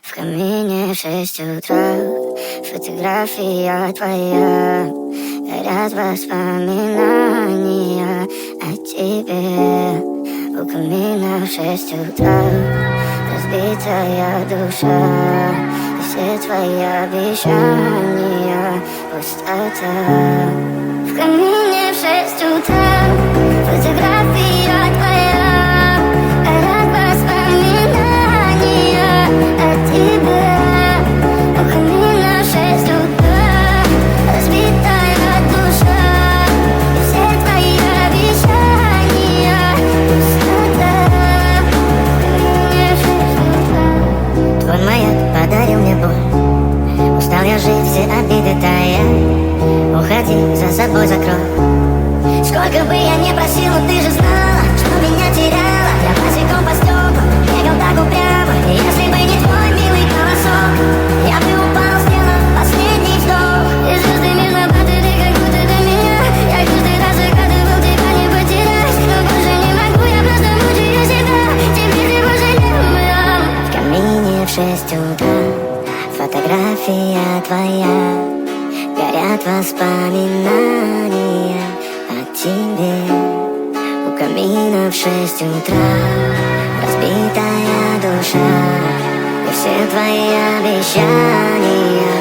В камине в 6 утра, фотография твоя. Горят воспоминания о тебе. У камина в 6 утра, разбитая душа. И все твои обещания пустота. В камине в 6 утра, фотография твоя. Горят воспоминания о тебе. У камина в 6 утра, разбитая душа. И все твои обещания пустота. В камине в 6 утра. Твой маяк подарил мне боль. Устал я жить, все обиды тая. Уходи, за собой закрой. Сколько бы я ни просил, но ты же знала, что меня теряла. Я босиком по стеклам бегал так упрямо. И если бы не твой милый голосок, я бы упал, сделал последний вздох. И звезды между ты как будто до меня. Я каждый раз загадывал тебя не потерять. Но больше не могу, я просто мучаю себя. Теперь ты больше не моя. В камине в 6 утра, фотография твоя. Горят воспоминания о тебе. У камина в 6 утра, разбитая душа. И все твои обещания